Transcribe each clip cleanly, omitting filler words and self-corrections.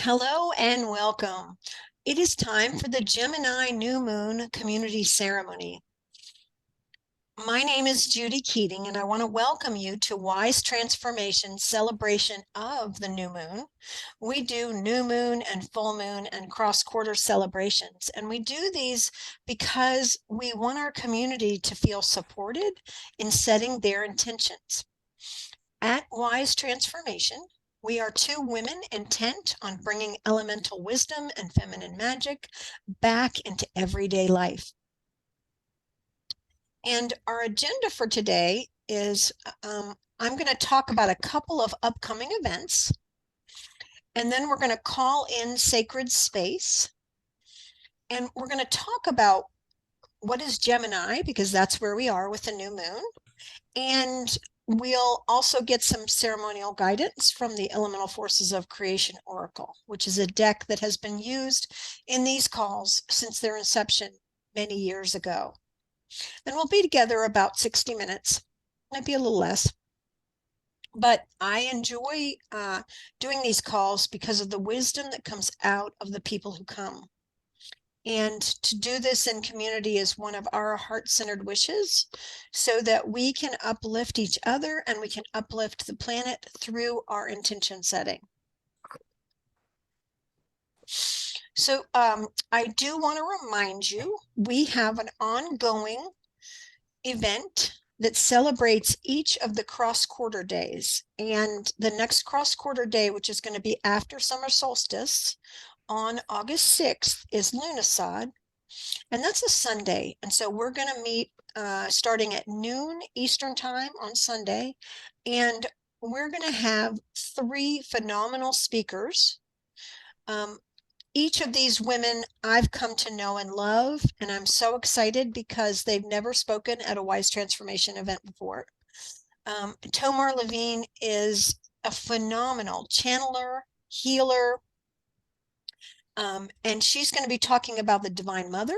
Hello and welcome. It is time for the Gemini New Moon Community Ceremony. My name is Judy Keating, and I want to welcome you to Wise Transformation celebration of the new moon. We do new moon and full moon and cross-quarter celebrations, and we do these because we want our community to feel supported in setting their intentions. At Wise Transformation, we are two women intent on bringing elemental wisdom and feminine magic back into everyday life. And our agenda for today is I'm going to talk about a couple of upcoming events, and then we're going to call in sacred space, and we're going to talk about what is Gemini, because that's where we are with the new moon. And we'll also get some ceremonial guidance from the Elemental Forces of Creation Oracle, which is a deck that has been used in these calls since their inception many years ago. And we'll be together about 60 minutes, maybe a little less. But I enjoy doing these calls because of the wisdom that comes out of the people who come. And to do this in community is one of our heart-centered wishes, so that we can uplift each other and we can uplift the planet through our intention setting. So I do want to remind you, we have an ongoing event that celebrates each of the cross-quarter days. And the next cross-quarter day, which is going to be after summer solstice, on August 6th, is Lunisad, and that's a Sunday. And so we're going to meet starting at noon Eastern time on Sunday, and we're going to have three phenomenal speakers. Each of these women I've come to know and love, and I'm so excited because they've never spoken at a Wise Transformation event before. Tomar Levine is a phenomenal channeler, healer, and she's going to be talking about the Divine Mother.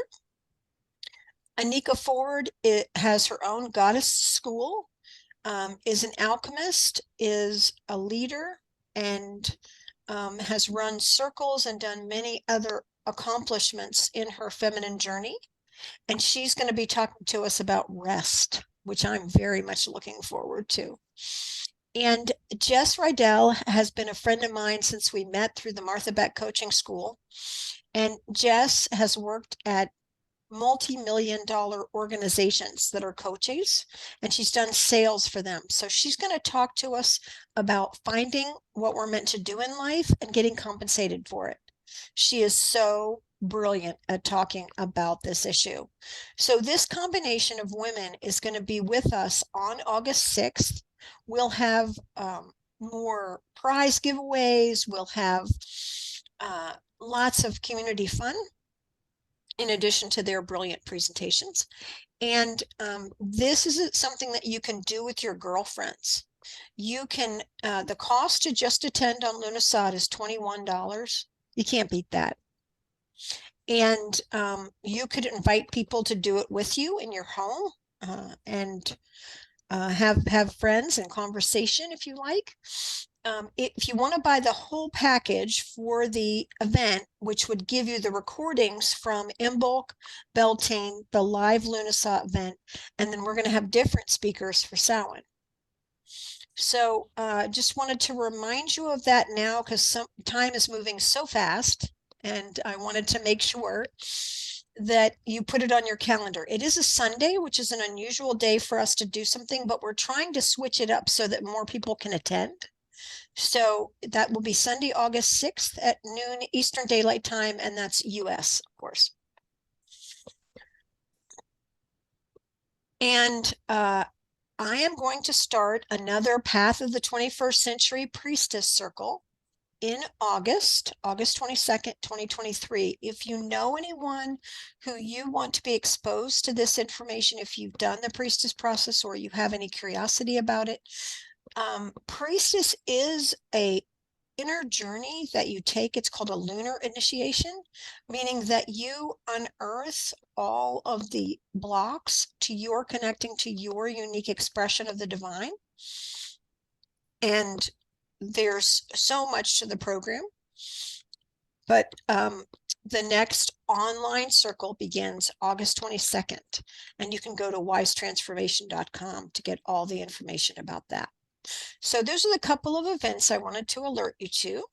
Anika Ford has her own goddess school, is an alchemist, is a leader, and has run circles and done many other accomplishments in her feminine journey. And she's going to be talking to us about rest, which I'm very much looking forward to. And Jess Rydell has been a friend of mine since we met through the Martha Beck Coaching School. And Jess has worked at multi-million-dollar organizations that are coaches, and she's done sales for them. So she's going to talk to us about finding what we're meant to do in life and getting compensated for it. She is so brilliant at talking about this issue. So this combination of women is going to be with us on August 6th. We'll have more prize giveaways. We'll have lots of community fun in addition to their brilliant presentations. And this is something that you can do with your girlfriends. You can, the cost to just attend on Lunisad is $21. You can't beat that. And you could invite people to do it with you in your home, and have friends and conversation if you like. If you want to buy the whole package for the event, which would give you the recordings from Imbolc, Beltane, the live Lunisat event, and then we're going to have different speakers for Samhain. So just wanted to remind you of that now, because some time is moving so fast, and I wanted to make sure that you put it on your calendar. It is a Sunday, which is an unusual day for us to do something, but we're trying to switch it up so that more people can attend. So that will be Sunday, August 6th at noon Eastern Daylight Time, and that's US, of course. And I am going to start another Path of the 21st Century Priestess Circle in August 22nd, 2023. If you know anyone who you want to be exposed to this information, if you've done the priestess process or you have any curiosity about it, priestess is a inner journey that you take. It's called a lunar initiation, meaning that you unearth all of the blocks to your connecting to your unique expression of the divine. And there's so much to the program. But the next online circle begins August 22nd, and you can go to wisetransformation.com to get all the information about that. So those are the couple of events I wanted to alert you to.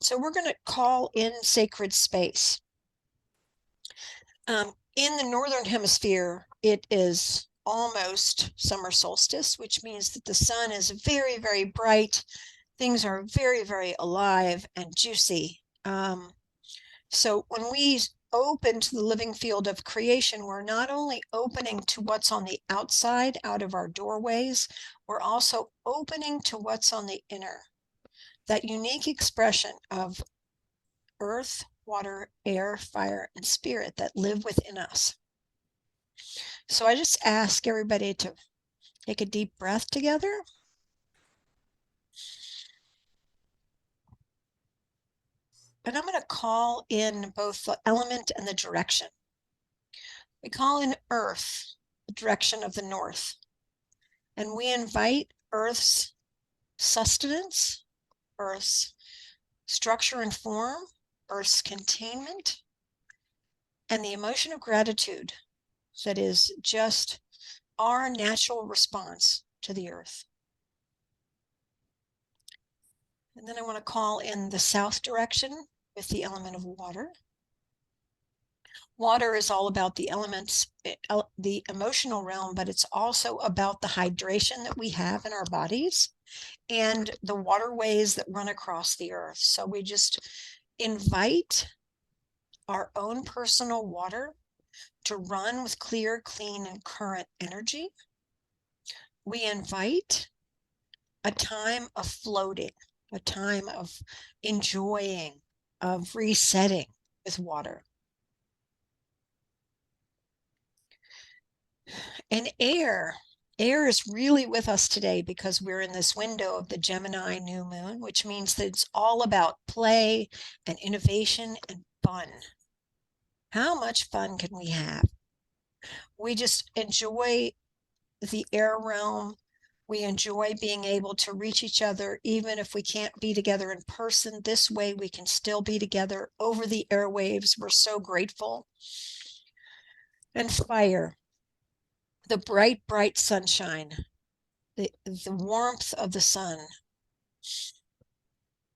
So we're going to call in sacred space. In the Northern Hemisphere, it is almost summer solstice, which means that the sun is very, very bright. Things are very, very alive and juicy. So when we open to the living field of creation, we're not only opening to what's on the outside out of our doorways, we're also opening to what's on the inner. That unique expression of earth, water, air, fire, and spirit that live within us. So I just ask everybody to take a deep breath together. And I'm going to call in both the element and the direction. We call in earth, the direction of the north. And we invite earth's sustenance, earth's structure and form, earth's containment, and the emotion of gratitude that is just our natural response to the earth. And then I want to call in the south direction with the element of water. Water is all about the elements, the emotional realm, but it's also about the hydration that we have in our bodies and the waterways that run across the earth. So we just invite our own personal water to run with clear, clean, and current energy. We invite a time of floating, a time of enjoying, of resetting with water. And air is really with us today because we're in this window of the Gemini new moon, which means that it's all about play and innovation and fun. How much fun can we have? We just enjoy the air realm. We enjoy being able to reach each other, even if we can't be together in person. This way, we can still be together over the airwaves. We're so grateful. And fire, the bright, bright sunshine, the warmth of the sun,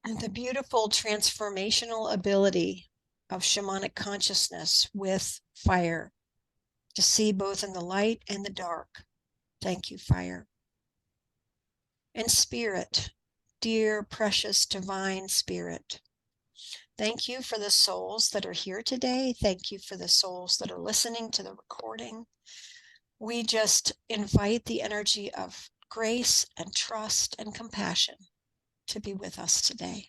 and the beautiful transformational ability of shamanic consciousness with fire to see both in the light and the dark. Thank you, fire. And spirit, dear, precious, divine spirit. Thank you for the souls that are here today. Thank you for the souls that are listening to the recording. We just invite the energy of grace and trust and compassion to be with us today.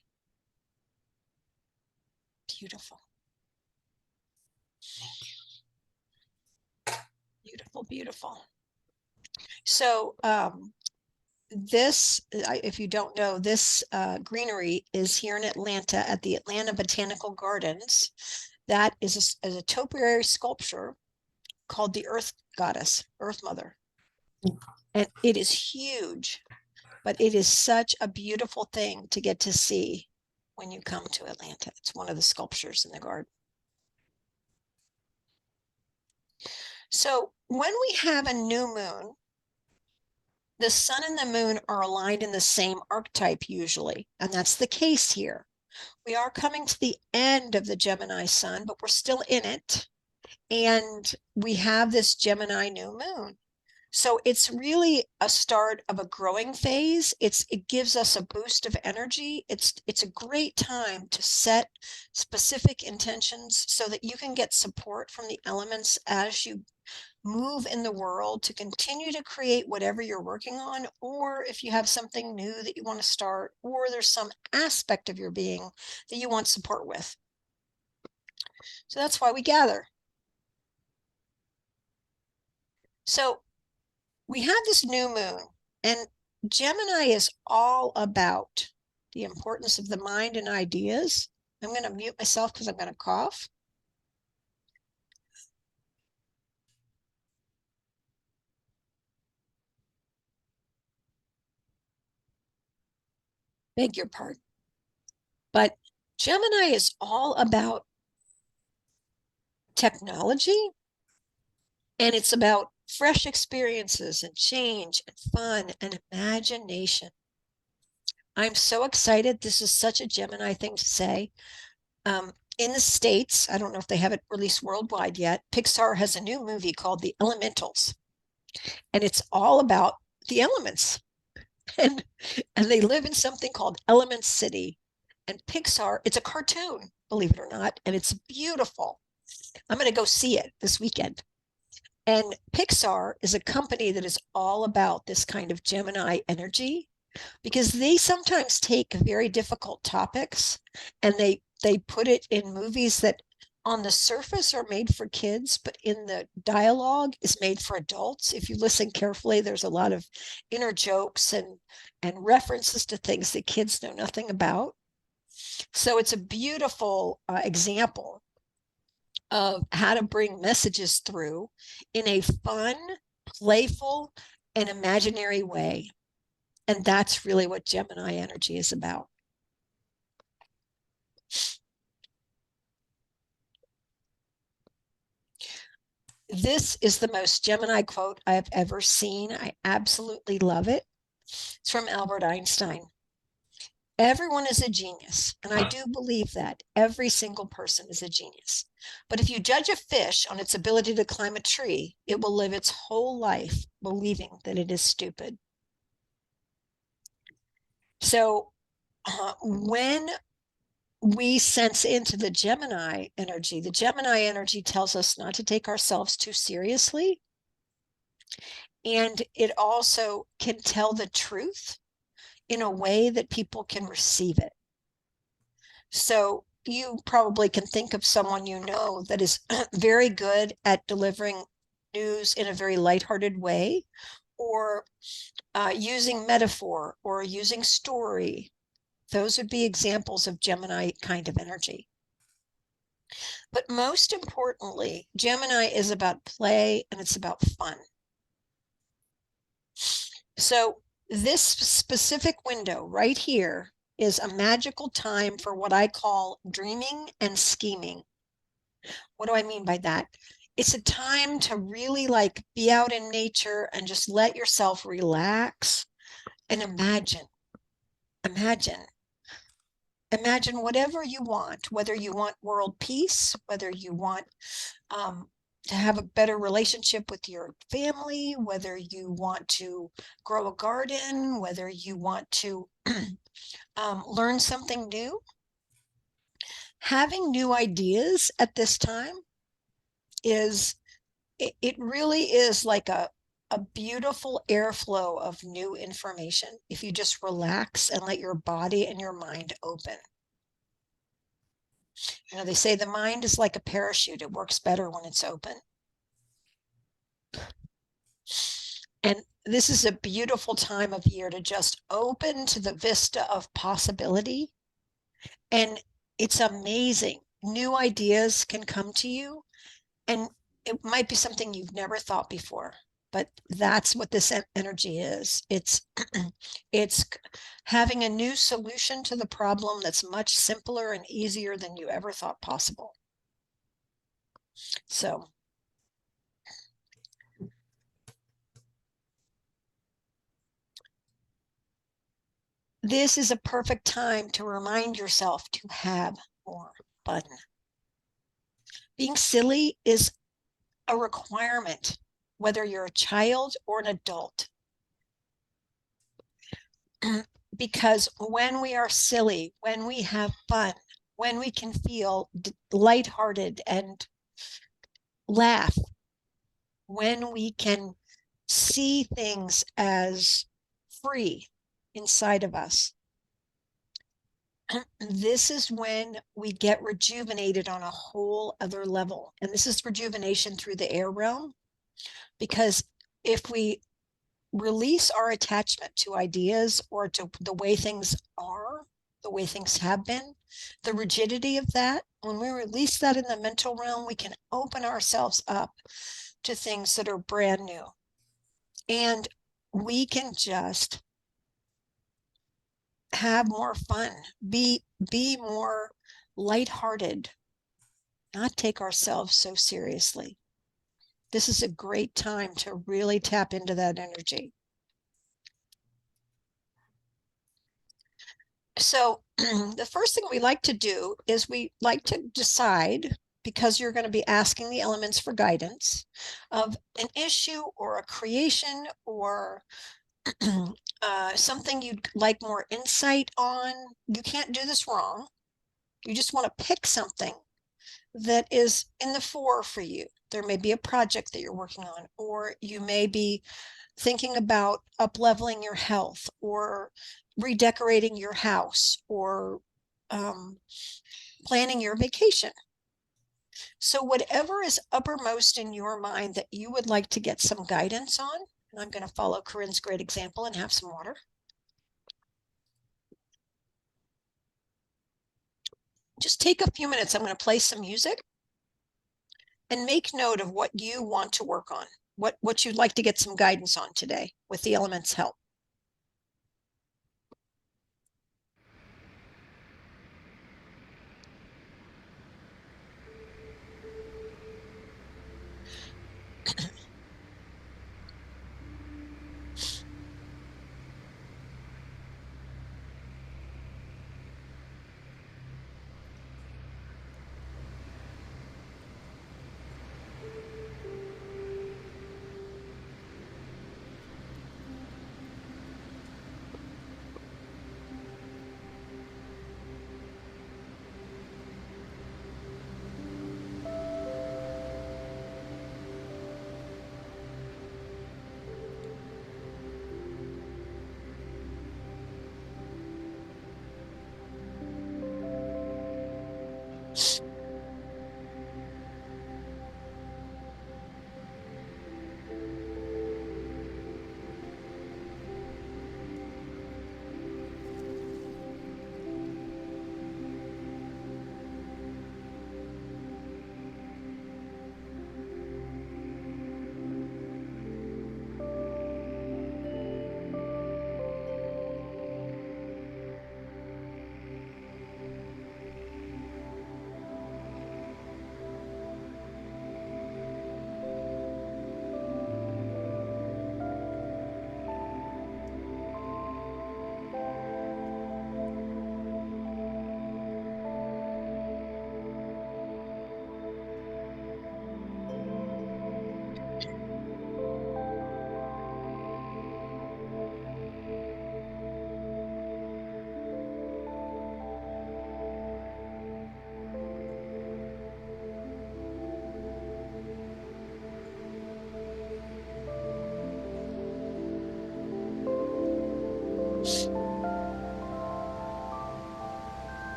Beautiful. Beautiful, beautiful. So this, if you don't know, this greenery is here in Atlanta at the Atlanta Botanical Gardens. That is a topiary sculpture called the Earth Goddess, Earth Mother. And it is huge, but it is such a beautiful thing to get to see when you come to Atlanta. It's one of the sculptures in the garden. So when we have a new moon, the sun and the moon are aligned in the same archetype usually, and that's the case here. We are coming to the end of the Gemini sun, but we're still in it. And we have this Gemini new moon. So it's really a start of a growing phase. It gives us a boost of energy. It's a great time to set specific intentions so that you can get support from the elements as you move in the world to continue to create whatever you're working on, or if you have something new that you want to start, or there's some aspect of your being that you want support with. So that's why we gather. So we have this new moon, and Gemini is all about the importance of the mind and ideas. I'm going to mute myself because I'm going to cough. Beg your pardon. But Gemini is all about technology, and it's about fresh experiences and change and fun and imagination. I'm so excited. This is such a Gemini thing to say. In the States, I don't know if they have it released worldwide yet, Pixar has a new movie called The Elementals, and it's all about the elements. And and they live in something called Element City. And Pixar, it's a cartoon, believe it or not, and it's beautiful. I'm going to go see it this weekend. And Pixar is a company that is all about this kind of Gemini energy because they sometimes take very difficult topics and they put it in movies that on the surface are made for kids, but in the dialogue is made for adults. If you listen carefully, there's a lot of inner jokes and references to things that kids know nothing about. So it's a beautiful example of how to bring messages through in a fun, playful, and imaginary way. And that's really what Gemini energy is about. This is the most Gemini quote I've ever seen. I absolutely love it. It's from Albert Einstein. Everyone is a genius, and I do believe that every single person is a genius. But if you judge a fish on its ability to climb a tree, it will live its whole life believing that it is stupid. So when we sense into the Gemini energy tells us not to take ourselves too seriously. And it also can tell the truth in a way that people can receive it. So you probably can think of someone you know that is very good at delivering news in a very lighthearted way, or using metaphor or using story. Those would be examples of Gemini kind of energy. But most importantly, Gemini is about play and it's about fun. So this specific window right here is a magical time for what I call dreaming and scheming. What do I mean by that? It's a time to really like be out in nature and just let yourself relax and imagine. Imagine. Imagine whatever you want, whether you want world peace, whether you want to have a better relationship with your family, whether you want to grow a garden, whether you want to learn something new. Having new ideas at this time is, it really is like a beautiful airflow of new information if you just relax and let your body and your mind open. You know, they say the mind is like a parachute. It works better when it's open. And this is a beautiful time of year to just open to the vista of possibility. And it's amazing. New ideas can come to you, and it might be something you've never thought before. But that's what this energy is. It's it's having a new solution to the problem that's much simpler and easier than you ever thought possible. So this is a perfect time to remind yourself to have more fun. Being silly is a requirement, whether you're a child or an adult. Because when we are silly, when we have fun, when we can feel lighthearted and laugh, when we can see things as free inside of us, this is when we get rejuvenated on a whole other level. And this is rejuvenation through the air realm, because if we release our attachment to ideas or to the way things are, the way things have been, the rigidity of that, when we release that in the mental realm, we can open ourselves up to things that are brand new. And we can just have more fun, be more lighthearted, not take ourselves so seriously. This is a great time to really tap into that energy. So the first thing we like to do is we like to decide, because you're going to be asking the elements for guidance of an issue or a creation or something you'd like more insight on. You can't do this wrong. You just want to pick something that is in the fore for you. There may be a project that you're working on, or you may be thinking about up-leveling your health or redecorating your house or planning your vacation. So whatever is uppermost in your mind that you would like to get some guidance on, and I'm going to follow Corinne's great example and have some water. Just take a few minutes. I'm going to play some music and make note of what you want to work on, what you'd like to get some guidance on today with the elements' help.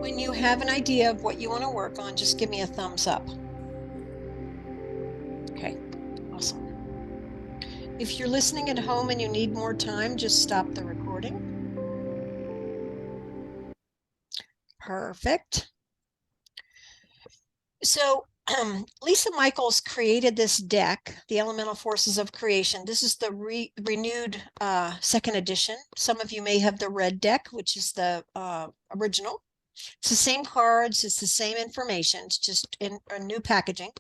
When you have an idea of what you want to work on, just give me a thumbs up. Okay, awesome. If you're listening at home and you need more time, just stop the recording. Perfect. So Lisa Michaels created this deck, The Elemental Forces of Creation. This is the renewed second edition. Some of you may have the red deck, which is the original. It's the same cards, it's the same information, it's just in a new packaging.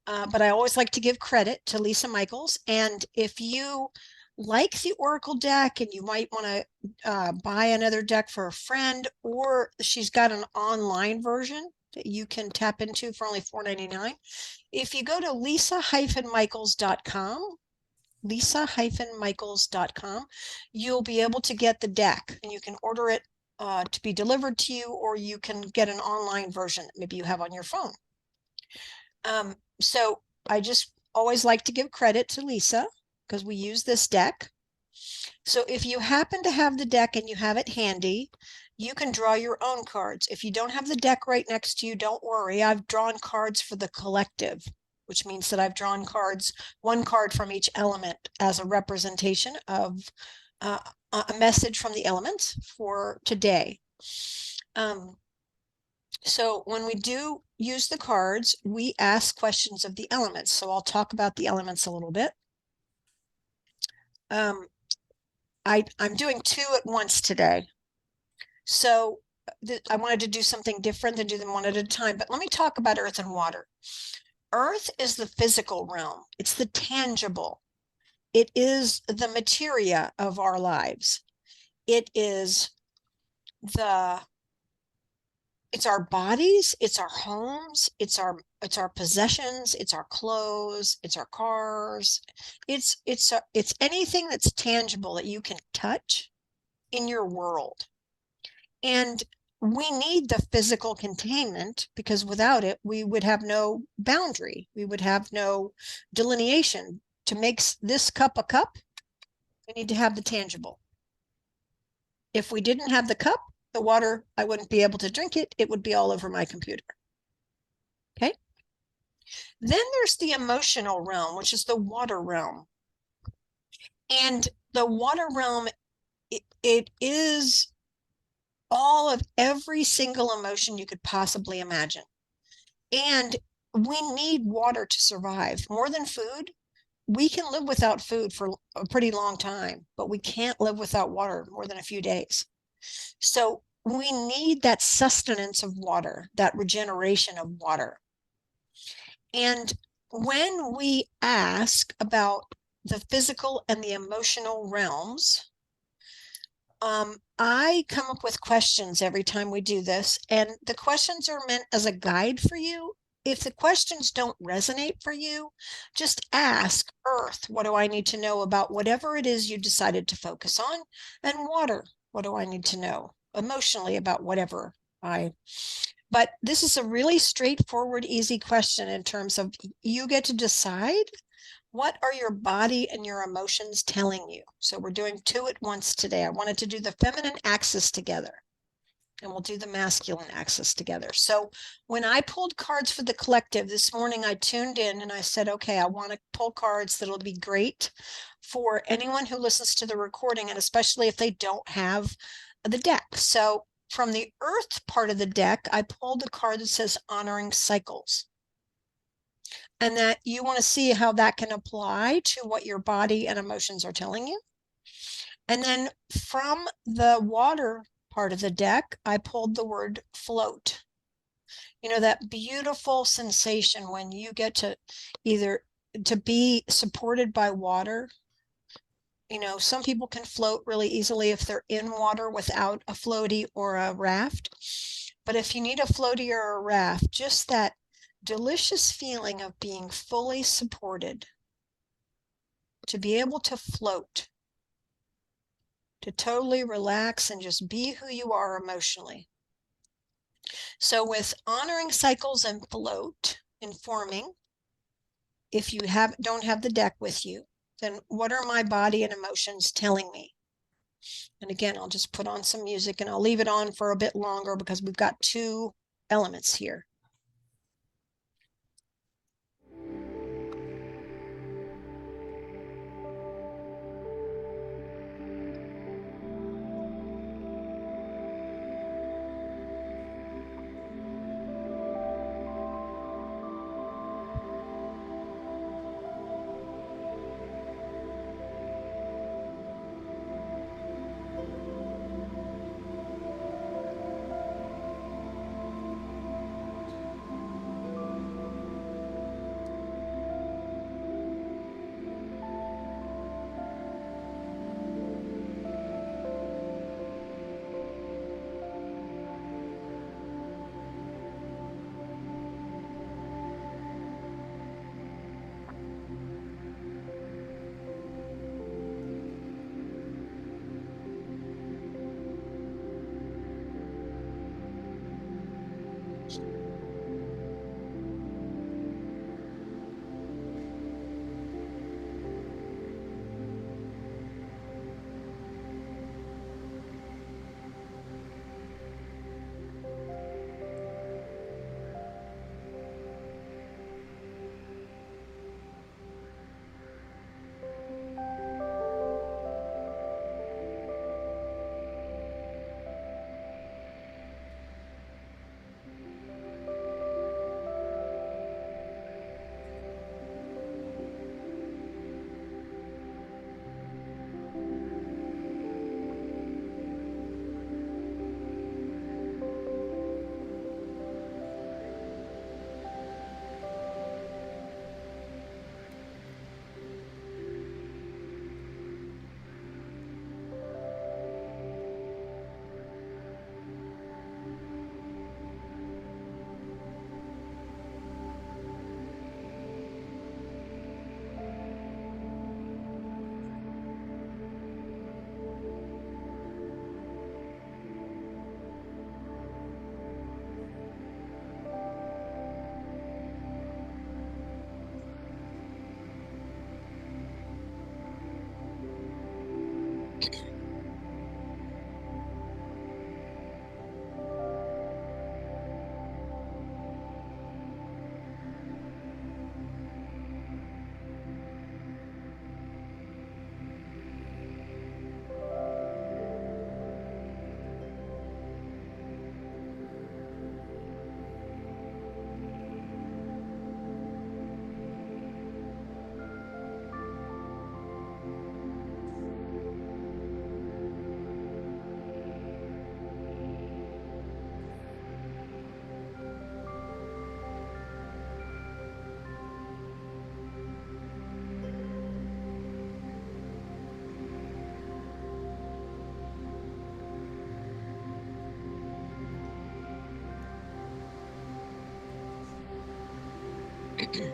But I always like to give credit to Lisa Michaels. And if you like the Oracle deck and you might want to buy another deck for a friend, or she's got an online version, that you can tap into for only $4.99. If you go to lisa-michaels.com, lisa-michaels.com, you'll be able to get the deck, and you can order it to be delivered to you, or you can get an online version that maybe you have on your phone. So I just always like to give credit to Lisa because we use this deck. So if you happen to have the deck and you have it handy, you can draw your own cards. If you don't have the deck right next to you, don't worry. I've drawn cards for the collective, which means that I've drawn cards, one card from each element as a representation of a message from the elements for today. So when we do use the cards, we ask questions of the elements. So I'll talk about the elements a little bit. I'm doing two at once today. So I wanted to do something different than do them one at a time, but let me talk about earth and water. Earth is the physical realm. It's the tangible. It is the materia of our lives. It's our bodies, it's our homes, it's our possessions, it's our clothes, it's our cars. It's anything that's tangible that you can touch in your world. And we need the physical containment, because without it, we would have no boundary. We would have no delineation. To make this cup a cup, we need to have the tangible. If we didn't have the cup, the water, I wouldn't be able to drink it. It would be all over my computer. Okay. Then there's the emotional realm, which is the water realm. And the water realm, it is all of every single emotion you could possibly imagine. And we need water to survive. More than food, we can live without food for a pretty long time, but we can't live without water more than a few days. So we need that sustenance of water, that regeneration of water. And when we ask about the physical and the emotional realms, I come up with questions every time we do this, and the questions are meant as a guide for you. If the questions don't resonate for you, just ask Earth, what do I need to know about whatever it is you decided to focus on? And water, what do I need to know emotionally about whatever but this is a really straightforward, easy question in terms of you get to decide what are your body and your emotions telling you. So we're doing two at once today. I wanted to do the feminine axis together, and we'll do the masculine axis together. So when I pulled cards for the collective this morning, I tuned in and I said, okay, I want to pull cards that'll be great for anyone who listens to the recording, and especially if they don't have the deck. So from the earth part of the deck, I pulled a card that says honoring cycles. And that you want to see how that can apply to what your body and emotions are telling you. And then from the water part of the deck, I pulled the word float. You know, that beautiful sensation when you get to either to be supported by water. You know, some people can float really easily if they're in water without a floaty or a raft. But if you need a floaty or a raft, just that delicious feeling of being fully supported, to be able to float, to totally relax and just be who you are emotionally. So with honoring cycles and float informing, if you don't have the deck with you, then what are my body and emotions telling me? And again, I'll just put on some music and I'll leave it on for a bit longer because we've got two elements here. Okay,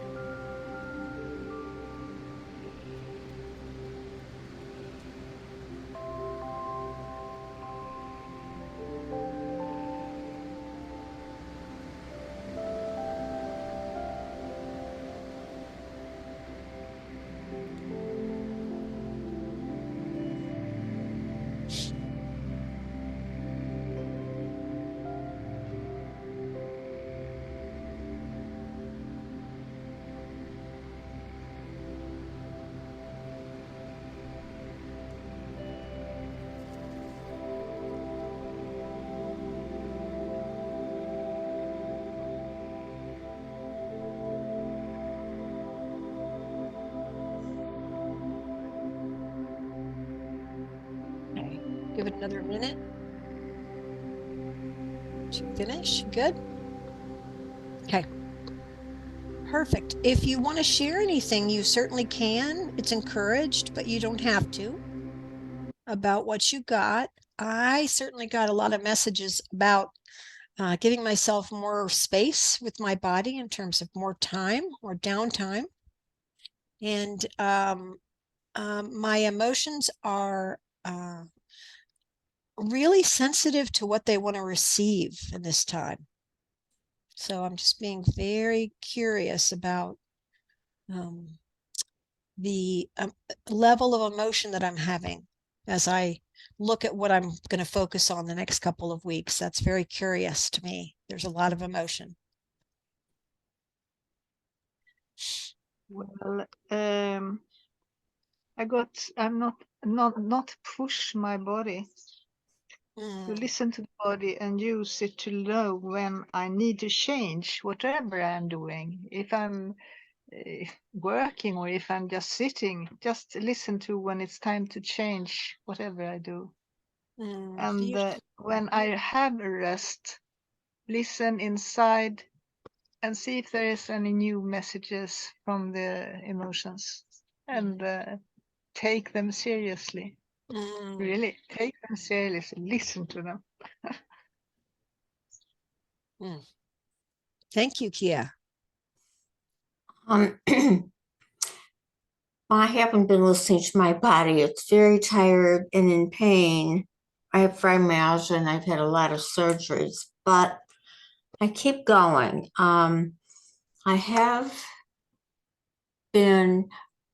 give it another minute to finish. Good. Okay, perfect. If you want to share anything, you certainly can. It's encouraged, but you don't have to, about what you got. I certainly got a lot of messages about giving myself more space with my body in terms of more time or downtime. And my emotions are really sensitive to what they want to receive in this time. So I'm just being very curious about the level of emotion that I'm having as I look at what I'm going to focus on the next couple of weeks. That's very curious to me. There's a lot of emotion. Well, I'm not push my body, to listen to the body and use it to know when I need to change whatever I'm doing. If I'm working or if I'm just sitting, just listen to when it's time to change whatever I do. And when I have a rest, listen inside and see if there is any new messages from the emotions, and take them seriously. Really take them seriously, listen to them. Thank you, Kia. I haven't been listening to my body. It's very tired and in pain. I have fibromyalgia and I've had a lot of surgeries, but I keep going. I have been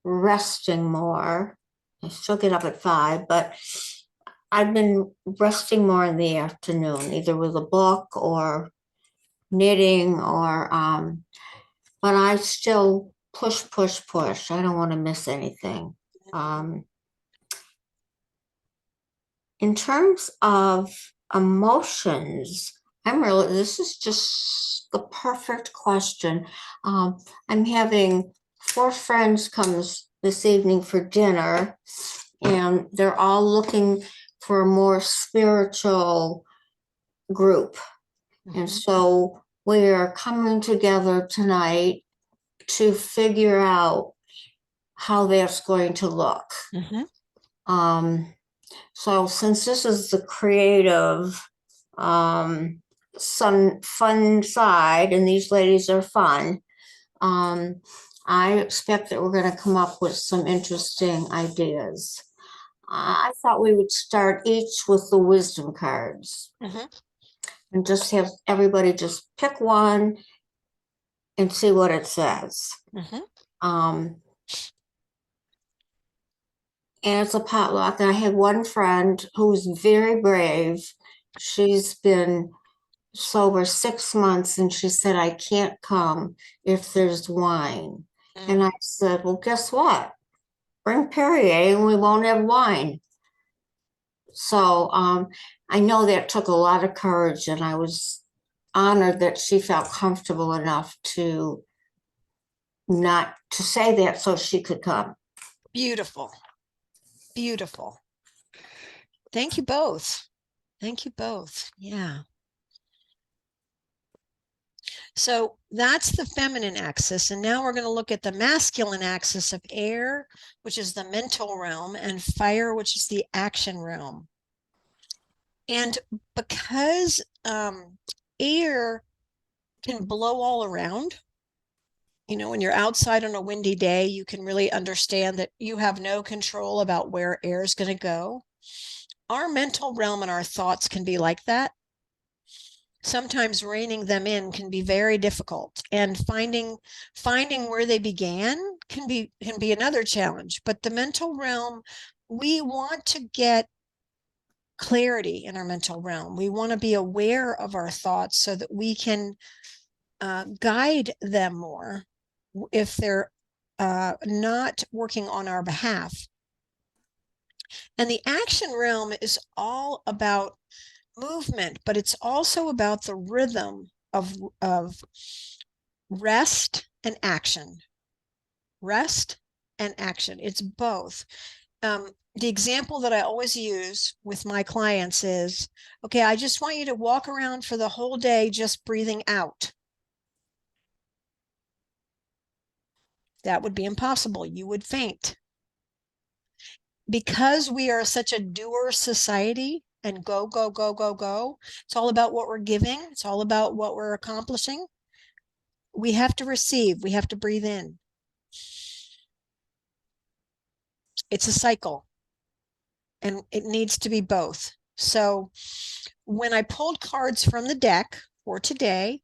resting more. I still get up at 5, but I've been resting more in the afternoon, either with a book or knitting or, but I still push. I don't want to miss anything. In terms of emotions, this is just the perfect question. I'm having 4 friends come this evening for dinner, and they're all looking for a more spiritual group. And so we are coming together tonight to figure out how that's going to look. So since this is the creative, fun side, and these ladies are fun, I expect that we're going to come up with some interesting ideas. I thought we would start each with the wisdom cards and just have everybody just pick one and see what it says. And it's a potluck. And I had one friend who's very brave. She's been sober 6 months, and she said, I can't come if there's wine. And I said, well, guess what? Bring Perrier and we won't have wine. So I know that took a lot of courage, and I was honored that she felt comfortable enough to not to say that so she could come. Beautiful. Beautiful. Thank you both. Thank you both. Yeah. So that's the feminine axis. And now we're going to look at the masculine axis of air, which is the mental realm, and fire, which is the action realm. And because air can blow all around, when you're outside on a windy day, you can really understand that you have no control about where air is going to go. Our mental realm and our thoughts can be like that. Sometimes reining them in can be very difficult, and finding where they began can be another challenge. But the mental realm, we want to get clarity in our mental realm. We want to be aware of our thoughts so that we can guide them more if they're not working on our behalf. And the action realm is all about movement, but it's also about the rhythm of rest and action. Rest and action. It's both. The example that I always use with my clients is, okay, I just want you to walk around for the whole day just breathing out. That would be impossible. You would faint. Because we are such a doer society and go, go, go, go, go, it's all about what we're giving. It's all about what we're accomplishing. We have to receive. We have to breathe in. It's a cycle, and it needs to be both. So when I pulled cards from the deck for today,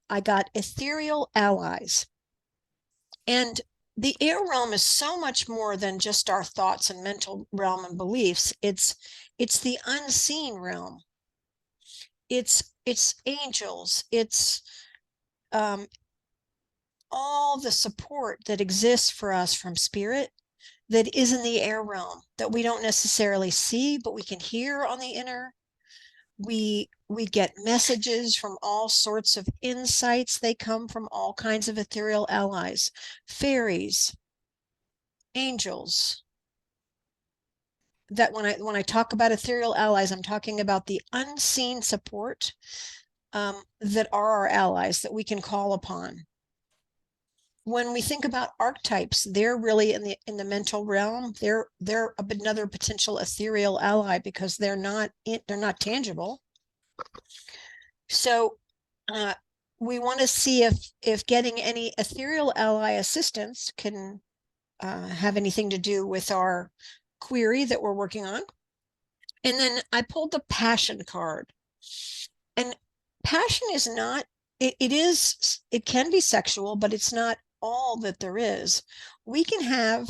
I got ethereal allies. And the air realm is so much more than just our thoughts and mental realm and beliefs. It's the unseen realm. It's angels. It's all the support that exists for us from spirit that is in the air realm that we don't necessarily see, but we can hear on the inner. We get messages from all sorts of insights. They come from all kinds of ethereal allies, fairies, angels. That when I talk about ethereal allies, I'm talking about the unseen support that are our allies that we can call upon. When we think about archetypes, they're really in the mental realm. They're another potential ethereal ally because they're not tangible. So we want to see if getting any ethereal ally assistance can have anything to do with our query that we're working on. And then I pulled the passion card. And passion is not, it can be sexual, but it's not all that there is. We can have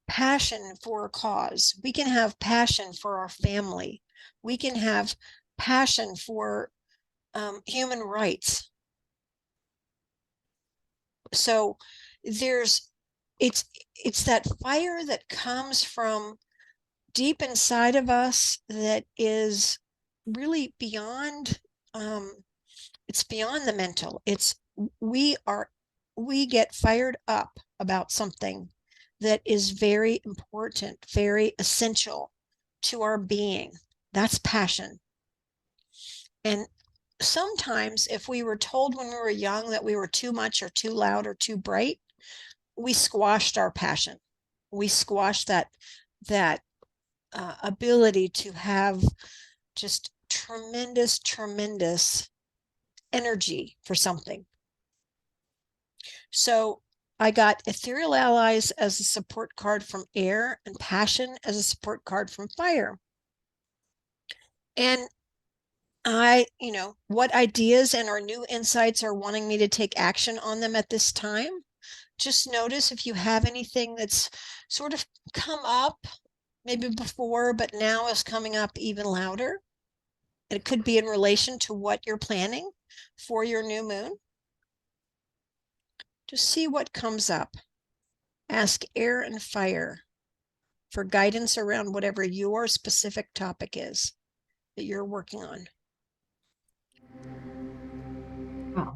passion for a cause. We can have passion for our family. We can have passion for human rights. So it's that fire that comes from deep inside of us that is really beyond, it's beyond the mental. We get fired up about something that is very important, very essential to our being. That's passion. And sometimes if we were told when we were young that we were too much or too loud or too bright, we squashed our passion. We squashed that ability to have just tremendous energy for something. So I got ethereal allies as a support card from air and passion as a support card from fire. And what ideas and our new insights are wanting me to take action on them at this time. Just notice if you have anything that's sort of come up maybe before, but now is coming up even louder. It could be in relation to what you're planning for your new moon. Just see what comes up. Ask air and fire for guidance around whatever your specific topic is that you're working on. Oh.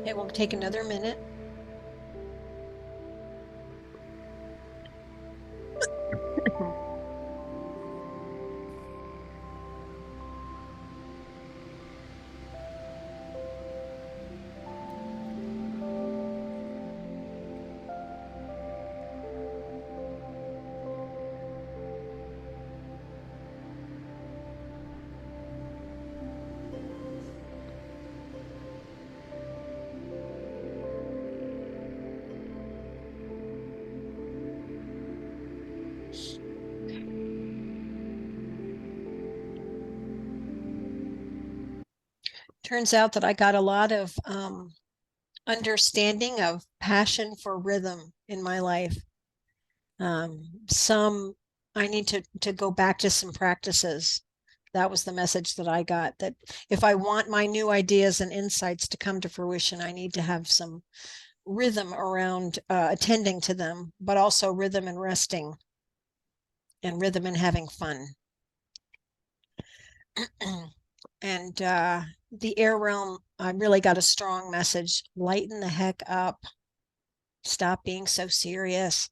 It will take another minute. Turns out that I got a lot of understanding of passion for rhythm in my life. Some I need to go back to some practices. That was the message that I got, that if I want my new ideas and insights to come to fruition, I need to have some rhythm around attending to them, but also rhythm and resting and rhythm and having fun. And the air realm, I really got a strong message. Lighten the heck up. Stop being so serious.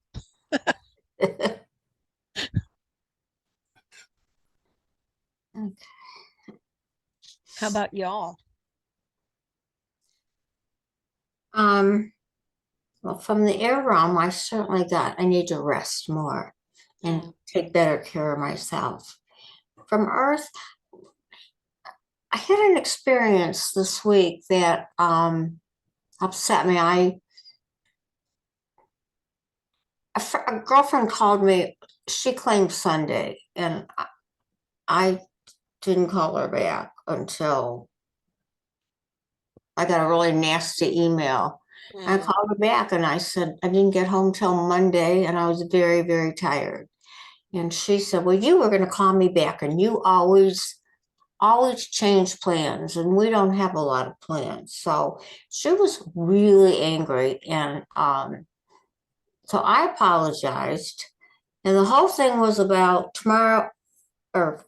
How about y'all? Well, from the air realm, I certainly got, I need to rest more and take better care of myself. From Earth, I had an experience this week that upset me. A girlfriend called me, she claimed Sunday, and I didn't call her back until I got a really nasty email. I called her back and I said, I didn't get home till Monday and I was very, very tired. And she said, well, you were going to call me back and you always change plans and we don't have a lot of plans. So she was really angry. And so I apologized. And the whole thing was about tomorrow or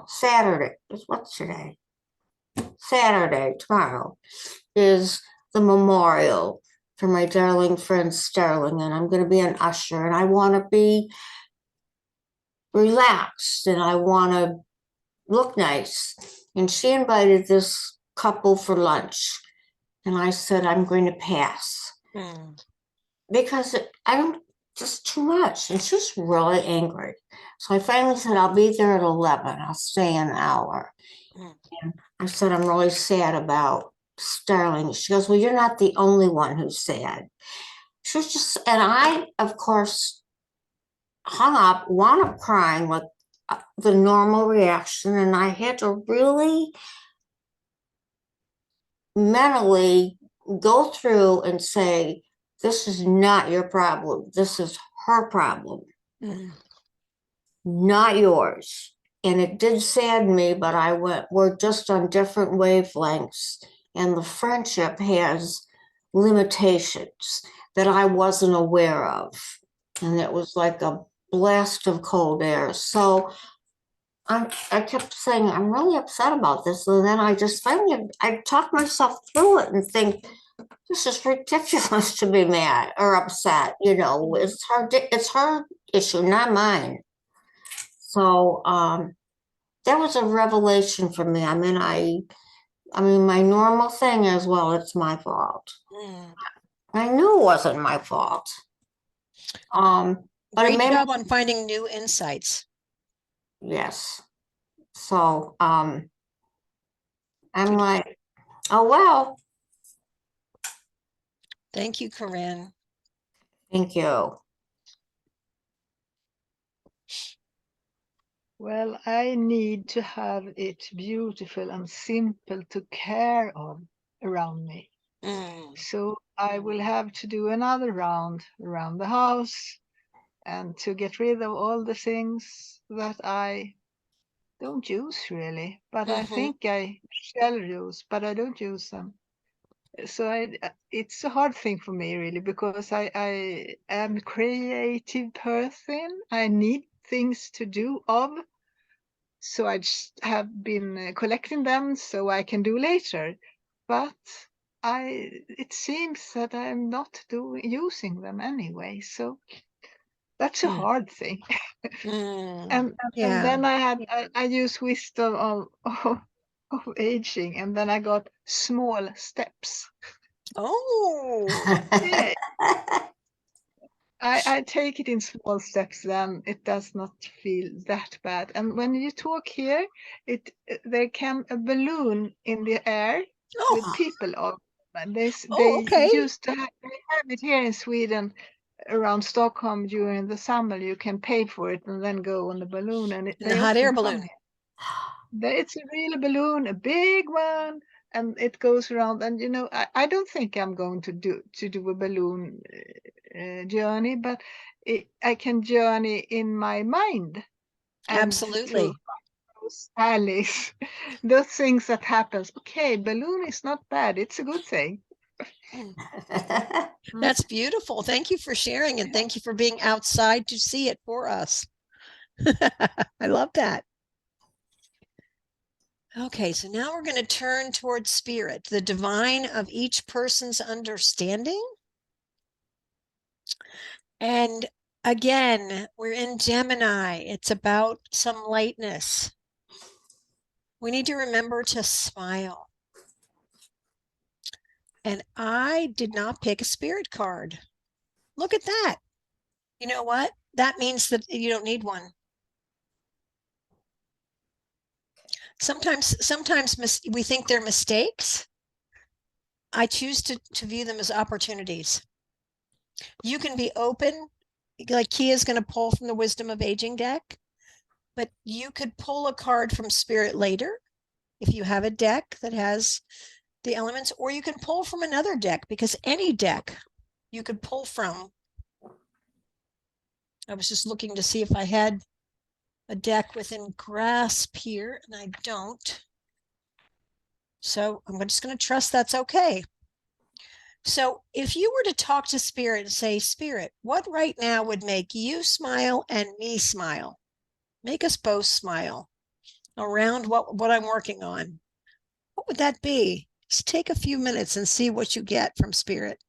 Saturday. What's today? Saturday, tomorrow, is the memorial for my darling friend Sterling, and I'm going to be an usher, and I want to be relaxed, and I want to look nice. And she invited this couple for lunch, and I said, I'm going to pass because I don't, just too much. And she's really angry. So I finally said, I'll be there at 11. I'll stay an hour. And I said, I'm really sad about Sterling. She goes, well, you're not the only one who's sad. She was just, and I, of course, hung up, wound up crying like the normal reaction, and I had to really mentally go through and say, this is not your problem. This is her problem, not yours. And it did sadden me, but we're just on different wavelengths, and the friendship has limitations that I wasn't aware of. And it was like a blast of cold air. So I kept saying, I'm really upset about this. And then I just finally, I talked myself through it and think, this is ridiculous to be mad or upset. It's her issue, not mine. So that was a revelation for me. My normal thing is, well, it's my fault. I knew it wasn't my fault. But Great job on finding new insights. Yes. So I'm like, oh well. Thank you, Corinne. Thank you. Well, I need to have it beautiful and simple to care of around me. So I will have to do another round around the house and to get rid of all the things that I don't use really, but I think I shall use, but I don't use them. So it's a hard thing for me really, because I am a creative person. I need things to do of. So I just have been collecting them so I can do later. But it seems that I'm not using them anyway. So that's a hard thing. And then I use wisdom of aging, and then I got small steps. Oh, Yeah. I take it in small steps, then it does not feel that bad. And when you talk here, there can a balloon in the air with people on. And they okay. used to they have it here in Sweden around Stockholm during the summer. You can pay for it and then go on the balloon, and The hot air balloon. It's a real balloon, a big one, and it goes around. And I don't think I'm going to do a balloon journey, but I can journey in my mind and Absolutely. through those alleys, those things that happens. Okay, balloon is not bad. It's a good thing. That's beautiful. Thank you for sharing, and thank you for being outside to see it for us. I love that. Okay, so now we're going to turn towards spirit, the divine of each person's understanding. And again, we're in Gemini. It's about some lightness. We need to remember to smile. And I did not pick a spirit card. Look at that. You know what? That means that you don't need one. Sometimes we think they're mistakes. I choose to view them as opportunities. You can be open, like Kia's going to pull from the Wisdom of Aging deck, but you could pull a card from Spirit later if you have a deck that has the elements, or you can pull from another deck, because any deck you could pull from. I was just looking to see if I had a deck within grasp here, and I don't. So I'm just going to trust that's okay. So if you were to talk to Spirit and say, Spirit, what right now would make you smile and me smile? Make us both smile around what I'm working on. What would that be? Just take a few minutes and see what you get from Spirit.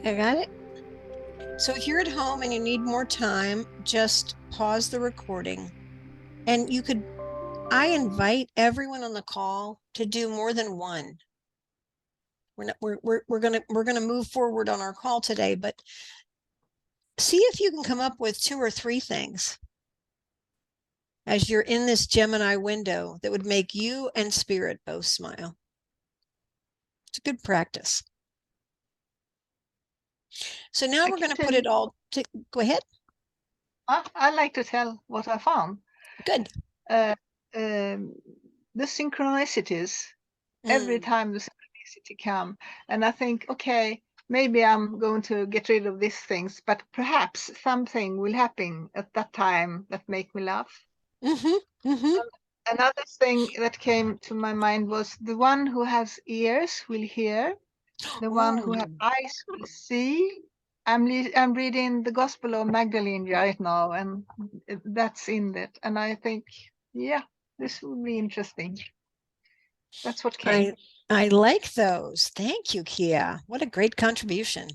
I got it. So if you're at home and you need more time, just pause the recording. And I invite everyone on the call to do more than one. We're gonna move forward on our call today, but see if you can come up with 2 or 3 things as you're in this Gemini window that would make you and spirit both smile. It's a good practice. So now we're going to put it all to go ahead. I like to tell what I found. Good. The synchronicities, every time the synchronicity come, and I think, okay, maybe I'm going to get rid of these things, but perhaps something will happen at that time that make me laugh. Another thing that came to my mind was the one who has ears will hear, the one who has eyes will see. I'm reading the Gospel of Magdalene right now, and that's in it. And I think, yeah, this will be interesting. That's what came. I like those. Thank you, Kia. What a great contribution.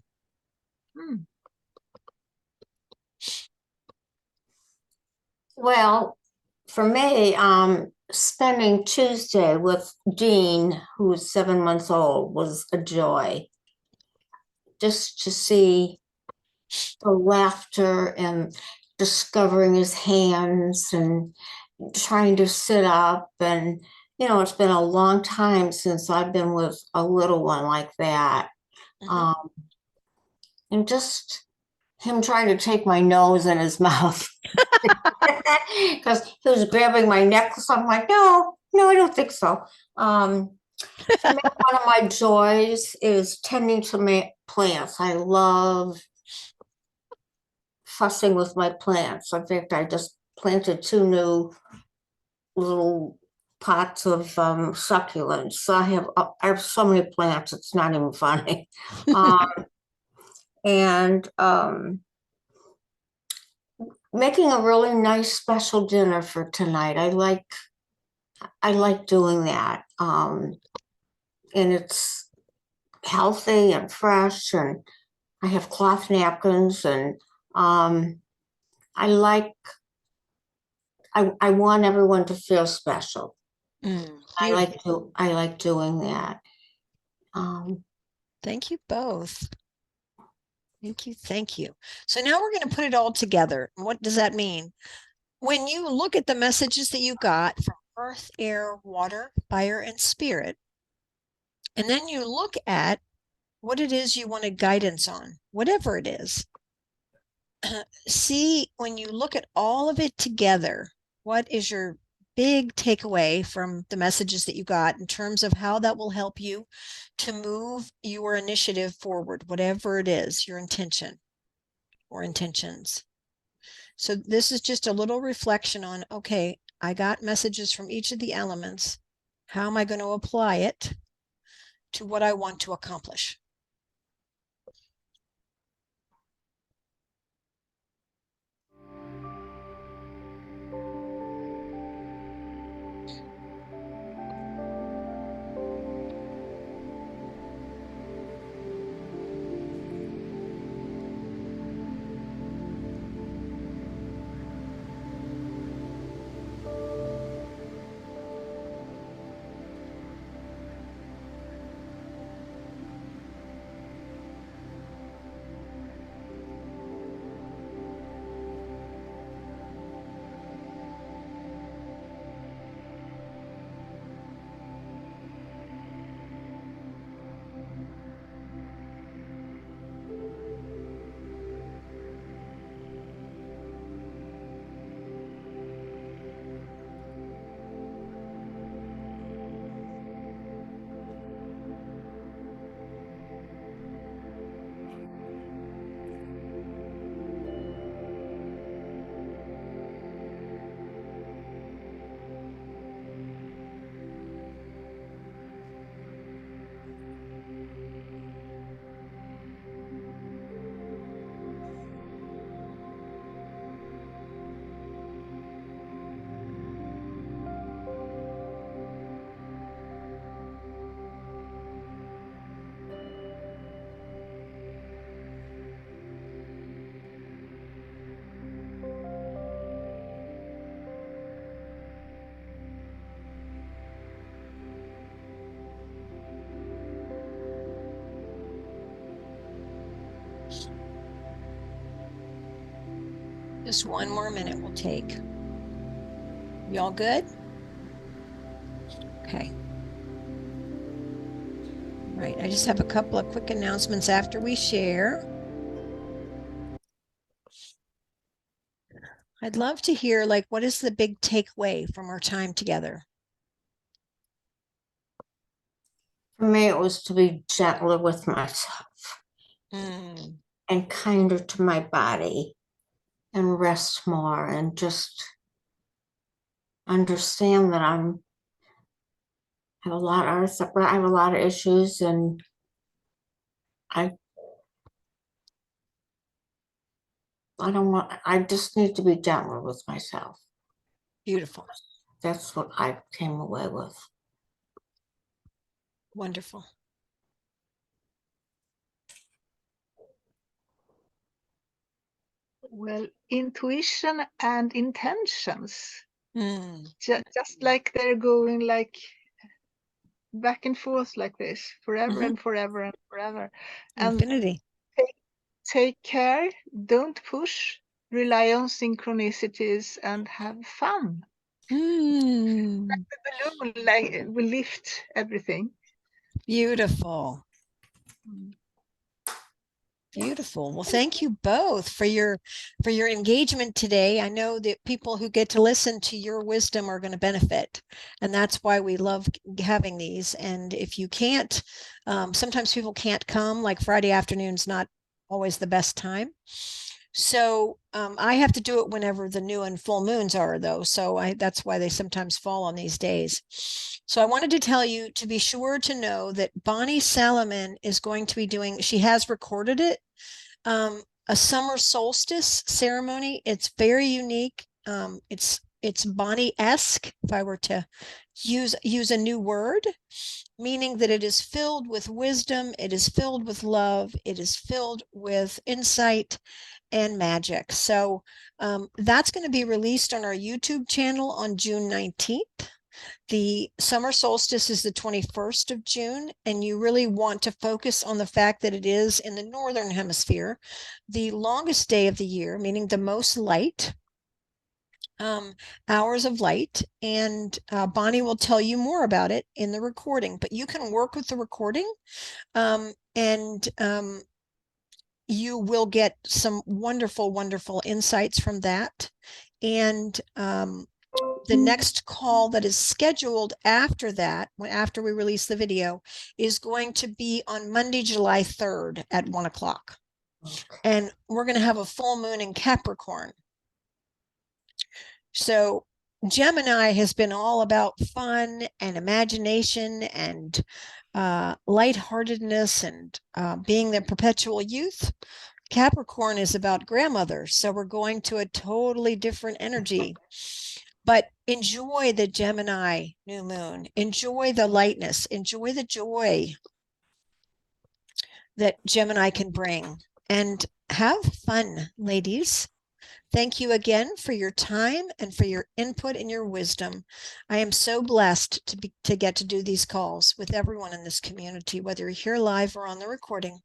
Well, for me, spending Tuesday with Dean, who's 7 months old, was a joy. Just to see the laughter and discovering his hands and trying to sit up. And, you know, it's been a long time since I've been with a little one like that. And just him trying to take my nose in his mouth. Because he was grabbing my neck. So I'm like, no, I don't think so. One of my joys is tending to my plants. I love fussing with my plants. In fact, I just planted 2 new little pots of succulents. So I have so many plants, it's not even funny. And making a really nice special dinner for tonight. I like doing that. And it's healthy and fresh, and I have cloth napkins, and I want everyone to feel special. I like doing that. Thank you both. Thank you. So now we're going to put it all together. What does that mean? When you look at the messages that you got from earth, air, water, fire, and spirit, and then you look at what it is you wanted guidance on, whatever it is, see when you look at all of it together, what is your big takeaway from the messages that you got in terms of how that will help you to move your initiative forward, whatever it is, your intention or intentions. So this is just a little reflection on, okay, I got messages from each of the elements. How am I going to apply it to what I want to accomplish? Just one more minute we'll take. You all good? Okay. Right. I just have a couple of quick announcements after we share. I'd love to hear, like, what is the big takeaway from our time together? For me, it was to be gentler with myself and kinder to my body and rest more and just understand that I have a lot of issues, and I just need to be gentler with myself. Beautiful. That's what I came away with. Wonderful. Well, intuition and intentions, just like they're going like back and forth like this forever and forever and forever. And Infinity. take care, don't push, rely on synchronicities, and have fun. The balloon like will lift everything. Beautiful. Beautiful. Well, thank you both for your engagement today. I know that people who get to listen to your wisdom are going to benefit, and that's why we love having these. And if you can't, sometimes people can't come, like Friday afternoon's not always the best time. So I have to do it whenever the new and full moons are, though. So that's why they sometimes fall on these days. So I wanted to tell you to be sure to know that Bonnie Salaman is going to be doing, she has recorded it, a summer solstice ceremony. It's very unique. It's Bonnie-esque, if I were to use a new word, meaning that it is filled with wisdom, it is filled with love, it is filled with insight and magic. So that's going to be released on our YouTube channel on June 19th. The summer solstice is the 21st of June, and you really want to focus on the fact that it is in the northern hemisphere, the longest day of the year, meaning the most light, hours of light. And Bonnie will tell you more about it in the recording, but you can work with the recording and you will get some wonderful, wonderful insights from that. And the next call that is scheduled after that, after we release the video, is going to be on Monday, July 3rd at 1 o'clock. And we're going to have a full moon in Capricorn. So Gemini has been all about fun and imagination and lightheartedness and being the perpetual youth. Capricorn is about grandmothers. So we're going to a totally different energy. But enjoy the Gemini new moon. Enjoy the lightness. Enjoy the joy that Gemini can bring. And have fun, ladies. Thank you again for your time and for your input and your wisdom. I am so blessed to get to do these calls with everyone in this community, whether you're here live or on the recording.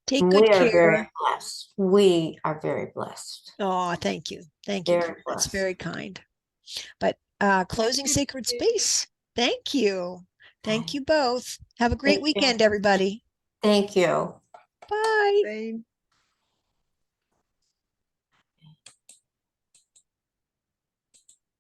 Take good care. Very blessed. We are very blessed. Oh, thank you. Thank you. That's very kind. But closing sacred space. Thank you. Thank you both. Have a great weekend, everybody. Thank you. Bye. Same.